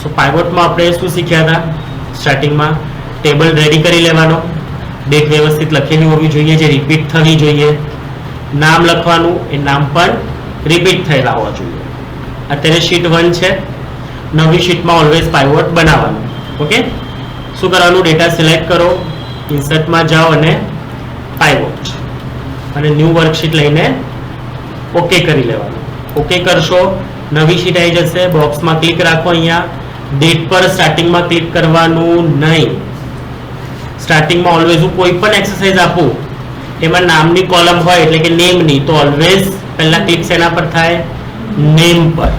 સો પાઇવોટમાં આપણે શું શીખ્યા હતા સ્ટાર્ટિંગમાં? ટેબલ રેડી કરી લેવાનો, ડેટ વ્યવસ્થિત લખેલી હોવી જોઈએ, જે રિપીટ થવી જોઈએ, નામ લખવાનું, એ નામ પણ રિપીટ થયેલા હોવા જોઈએ. અત્યારે શીટ 1 છે, નવી શીટમાં ઓલવેઝ પાઇવોટ બનાવવાનું. ઓકે, શું કરવાનું? ડેટા સિલેક્ટ કરો, ઇન્સર્ટમાં જાઓ અને પાઇવોટ અને ન્યૂ વર્કશીટ લઈને ઓકે કરી લેવાનું. ઓકે કરશો, નવી શીટ આવી જશે. બોક્સમાં ક્લિક રાખો, અહીંયા ડેટ પર સ્ટાર્ટિંગમાં ક્લિક કરવાનું નહીં. સ્ટાર્ટિંગમાં ઓલવેઝ હું કોઈ પણ એક્સરસાઇઝ આપું એમાં નામની કોલમ હોય એટલે કે નેમની, તો ઓલવેઝ પહેલા ક્લિક શેના પર થાય? નેમ પર.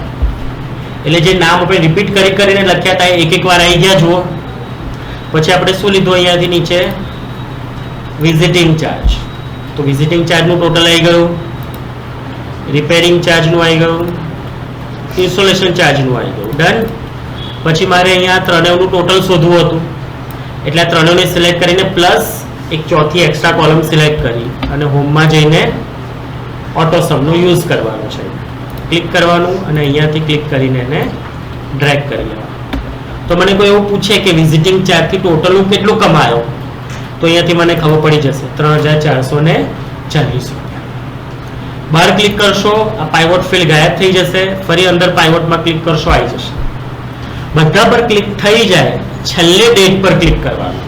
એટલે જે નામ આપણે રિપીટ કરીને લખ્યા હતા એક વાર આવી ગયા જુઓ. પછી આપણે શું લીધું અહીંયાથી નીચે? Visiting charge. તો વિઝિટિંગ ચાર્જનું ટોટલ આવી ગયું, રિપેરિંગ ચાર્જનું આવી ગયું, ઇન્સ્ટોલેશન ચાર્જનું આવી ગયું. ડન. પછી મારે અહીંયા ત્રણેયનું ટોટલ શોધવું હતું એટલે આ ત્રણેયને સિલેક્ટ કરીને પ્લસ એક ચોથી એક્સ્ટ્રા કોલમ સિલેક્ટ કરી અને હોમમાં જઈને ઓટોસમનો યુઝ કરવાનો છે. ક્લિક કરવાનું અને અહીંયાથી ક્લિક કરીને એને ડ્રેગ કરી લેવાનું. તો મને કોઈ એવું પૂછે કે વિઝિટિંગ ચાર્જથી ટોટલ હું કેટલું કમાયો, તો અહીંયાથી મને ખબર પડી જશે 3440 રૂપિયા. બહાર ક્લિક કરશો, આ પાઇવોટ ફિલ્ડ ગાયબ થઈ જશે. ફરી અંદર પાઇવોટમાં ક્લિક કરશો, આવી જશે. બધા પર ક્લિક થઈ જાય, છેલ્લે ડેટ પર ક્લિક કરવાનું.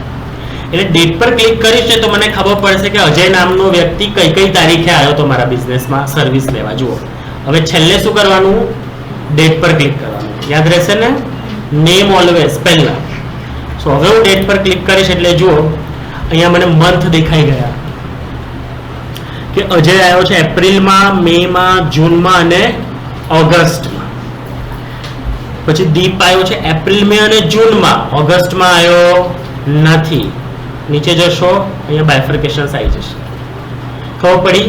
એટલે ડેટ પર ક્લિક કરીશ તો મને ખબર પડશે કે અજય નામનો વ્યક્તિ કઈ કઈ તારીખે આવ્યો તો મારા બિઝનેસમાં સર્વિસ લેવા. જુઓ, હવે છેલ્લે શું કરવાનું? ડેટ પર ક્લિક કરવાનું. યાદ રહેશે ને? નેમ ઓલવેઝ પહેલા. સો હવે હું ડેટ પર ક્લિક કરીશ એટલે જુઓ અહીંયા મને મંથ દેખાઈ ગયા કે અજય આવ્યો છે એપ્રિલમાં, મેમાં, જૂનમાં અને ઓગસ્ટમાં. પછી દીપ આવ્યો છે એપ્રિલ, મે અને જૂનમાં, ઓગસ્ટમાં આવ્યો નથી. નીચે જશો, અહીંયા બાયફર્કેશન્સ આવી જશે. ખબર પડી?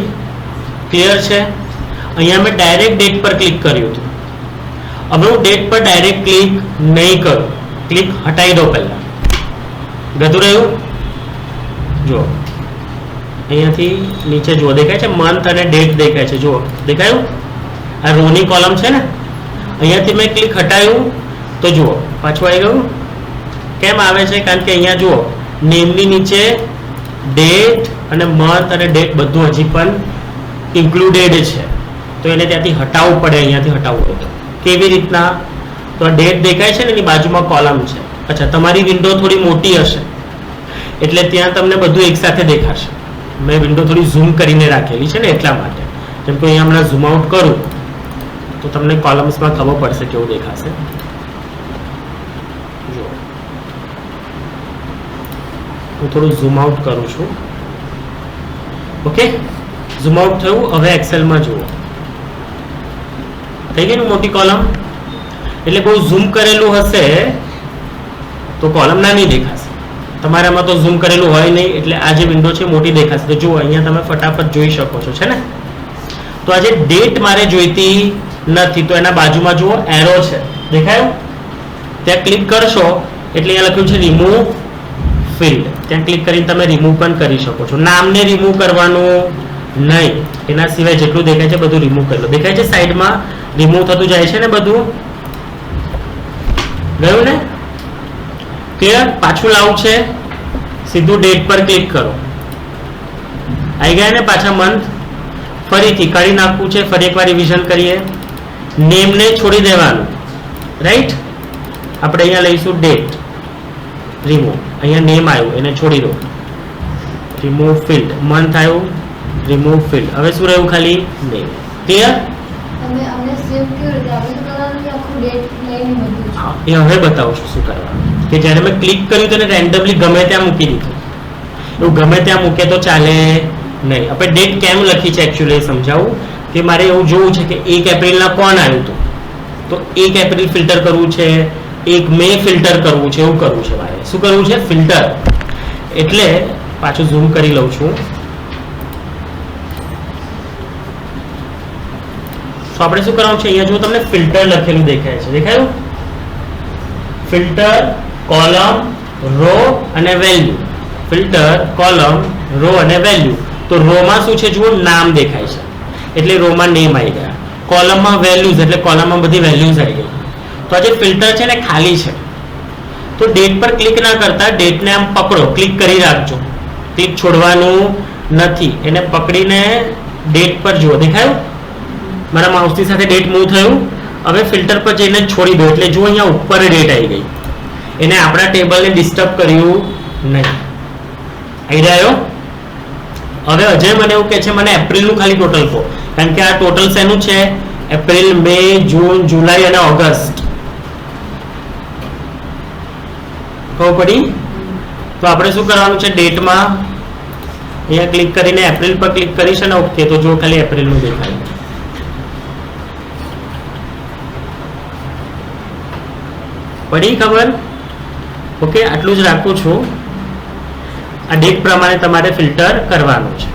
ક્લિયર છે? અહીંયા મેં ડાયરેક્ટ ડેટ પર ક્લિક કર્યું હતું. હવે હું ડેટ પર ડાયરેક્ટ ક્લિક નહીં કરું, ક્લિક હટાવી દો પહેલા. ગતું રહ્યું? જો અહીંયાથી નીચે જુઓ દેખાય છે મંથ અને ડેટ દેખાય છે. જુઓ દેખાયું? આ રોની કોલમ છે ને, અહીંયાથી મેં ક્લિક હટાવ્યું તો જુઓ પાછું આવી ગયું. કેમ આવે છે? કારણ કે અહીંયા જુઓ નેમની નીચે ડેટ અને મંથ અને ડેટ બધું હજી પણ ઇન્ક્લુડેડ છે, તો એને ત્યાંથી હટાવવું પડે. અહીંયાથી હટાવવું પડે. કેવી રીતના? તો આ ડેટ દેખાય છે ને, એની બાજુમાં કોલમ છે. અચ્છા, તમારી વિન્ડો થોડી મોટી હશે એટલે ત્યાં તમને બધું એકસાથે દેખાશે. મેં વિન્ડો થોડી ઝૂમ કરીને રાખેલી છે ને એટલા માટે. જેમ કે અહીંયા હમણાં ઝૂમ આઉટ કરું તો તમને કોલમ્સમાં ખબર પડશે કેવું દેખાશે. જો હું થોડું ઝૂમ આઉટ કરું છું. ઓકે, ઝૂમ આઉટ થયું. હવે એક્સેલમાં જુઓ, થઈ ગઈ ને મોટી કોલમ. એટલે બહુ ઝૂમ કરેલું હશે તો કોલમ નાની દેખાશે. તમારામાં તો ઝૂમ કરેલું હોય નહીં એટલે આ જે વિન્ડો છે મોટી દેખાશે. તો જુઓ અહીંયા તમે ફટાફટ જોઈ શકો છો, છે ને? તો આજે ડેટ મારે જોઈતી નથી તો એના બાજુમાં જુઓ એરો છે, દેખાયું? ત્યાં ક્લિક કરશો એટલે અહીંયા લખ્યું છે રિમૂવ ફિલ્ડ. ત્યાં ક્લિક કરીને તમે રિમૂવ પણ કરી શકો છો. નામને રિમૂવ કરવાનું નહીં, એના સિવાય જેટલું દેખાય છે બધું રિમૂવ કરી લો. દેખાય છે સાઈડમાં રિમૂવ થતું જાય છે ને બધું? ગયું ને? ક્લિયર? પાછું લાવું છે, સીધું ડેટ પર ક્લિક કરો. આવી ગયા ને પાછા મંથ? ફરીથી કરી નાખવું છે. ફરી એકવાર રિવિઝન કરીએ. નેમને છોડી દેવાનું, રાઈટ? આપણે અહીંયા લઈશું ડેટ, રિમૂવ. અહીંયા નેમ આવ્યું એને છોડી દો, રિમૂવ ફિલ્ડ. મંથ આવ્યું, રિમૂવ ફિલ્ડ. હવે શું રહ્યું? ખાલી નેમ. ક્લિયર? હા, એ હવે બતાવું છું શું કરવાનું. કે જ્યારે મેં ક્લિક કર્યું તેને રેન્ડમલી ગમે ત્યાં મૂકી દીધું. એવું ગમે ત્યાં મૂકે તો ચાલે નહીં. આપણે ડેટ કેમ લખી છે એકચ્યુઅલી સમજાવું કે મારે એવું જોવું છે કે 1 એપ્રિલના કોણ આવ્યું હતું, તો 1 એપ્રિલ ફિલ્ટર કરવું છે, 1 મે ફિલ્ટર કરવું છે, એવું કરવું છે મારે. શું કરવું છે? ફિલ્ટર. એટલે પાછું ઝૂમ કરી લઉં છું. તો આપણે શું કરવાનું છે? અહીંયા જો તમને ફિલ્ટર લખેલું દેખાય છે, દેખાયું? ફિલ્ટર, કોલમ, રો અને વેલ્યુ. ફિલ્ટર, કોલમ, રો અને વેલ્યુ. તો રોમાં શું છે? જુઓ નામ દેખાય છે એટલે રોમાં નેમ આવી ગયા. કોલમમાં વેલ્યુઝ એટલે કોલમમાં બધી વેલ્યુઝ આવી ગઈ. તો આ જે ફિલ્ટર છે ને ખાલી છે, તો ડેટ પર ક્લિક ના કરતા ડેટને આમ પકડો, ક્લિક કરી રાખજો, ક્લિક છોડવાનું નથી, એને પકડીને ડેટ પર જુઓ, દેખાયું મારા માઉસની સાથે ડેટ મૂવ થયું. હવે ફિલ્ટર પર જઈને છોડી દો એટલે જો અહીંયા ઉપર ડેટ આવી ગઈ, એને આપણા ટેબલને ડિસ્ટર્બ કર્યું નહીં. આવી રહ્યો. હવે અજય મને એવું કહે છે મને એપ્રિલનું ખાલી ટોટલ કહો, કારણ કે આ ટોટલ શેનું છે? એપ્રિલ, મે, જૂન, જુલાઈ અને ઓગસ્ટ. ખબર પડી? તો આપણે શું કરવાનું છે? ડેટમાં અહીંયા ક્લિક કરીને એપ્રિલ પર ક્લિક કરીશ અને ઓકે, તો જો ખાલી એપ્રિલનું દેખાય. પડી ખબર? ઓકે, આટલું જ રાખું છું. આ ડેટ પ્રમાણે તમારે ફિલ્ટર કરવાનું છે.